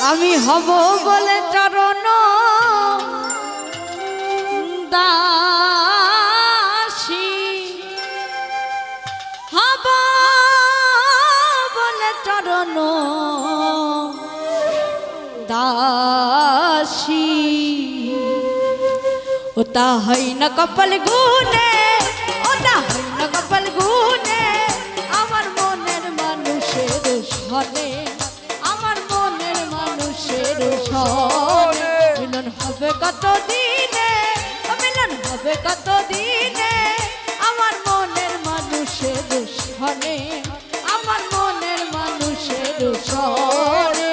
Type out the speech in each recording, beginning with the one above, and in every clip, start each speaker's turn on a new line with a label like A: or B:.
A: আমি হব বলে চরণ দাসী, হব বলে চরণ দাসী। ওটা হয় না কপাল গুনে, ওটা হয় না কপাল গুনে, আমার মনের মানুষের সনে, আমার মনের মানুষের সনে। মিলন হবে কত দিনে, মিলন হবে কত দিনে, আমার মনের মানুষের সনে, আমার মনের মানুষের সনে।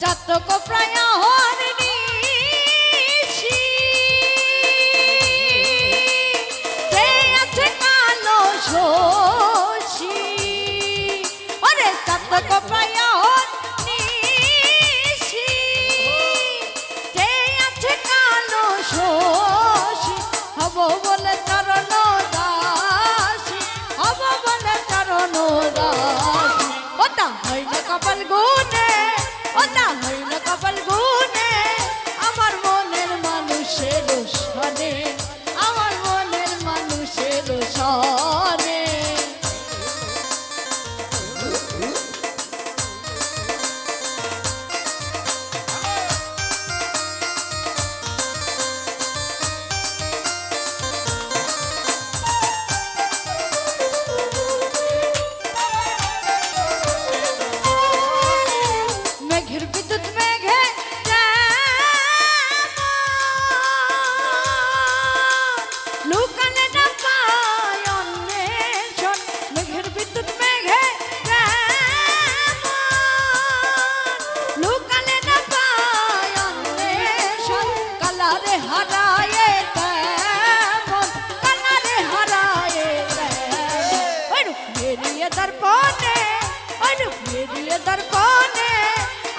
A: চাতক প্রায় হরিণী, সে আছে কালো শশী, ওরে চাতক প্রায় হরিণী, সে আছে কালো শশী। হব বলে চরণ দাসী, হব বলে চরণ দাসী। ওটা হয় না কপাল গুনে, ওটা হয় না কপাল গুনে, আমার মনের মানুষের সনে, আমার মনের মানুষের সনে। মেঘের বিদ্যুৎ মেঘে লুকানে না পায় অন্বেষণ, মেঘের বিদ্যুৎ মেঘে লুকানে না পায় অন্বেষণ। কালারে হারায়ে তেমন, কালারে হারায়ে তেমন, ওই রূপ বেরিয়ে দর্পণে, ওই রূপ বেরিয়ে দর্পণে,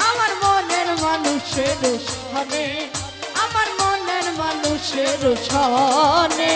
A: আমার মনের মানুষের সনে, আমার মনের মানুষের সনে।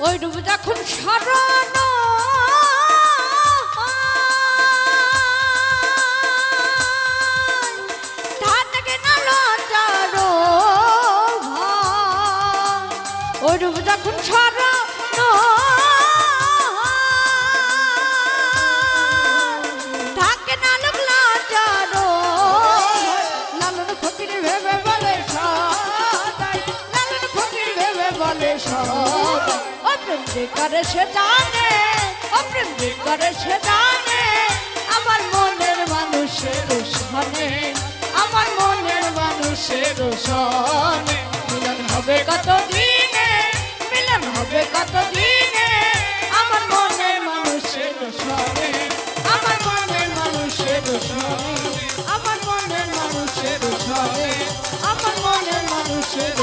A: ওই ডুব যখন শরণ তার থেকে না লজ্জার ভয়, ওই ডুব যখন শরণ থাকে না লোক লজ্জার ভয়। লালন ফকির ভেবে বলে সদাই, লালন ফকির ভেবে বলে সদাই, প্রেম যে করে সে জানে, ও প্রেম যে করে সে জানে, আমার মনের মানুষের সনে, আমার মনের মানুষের সনে। মিলন হবে কত দিনে, মিলন হবে কত দিনে, আমার মনের মানুষের সনে, আমার মনের মানুষের সনে, আমার মনের মানুষের সনে, আমার মনের মানুষের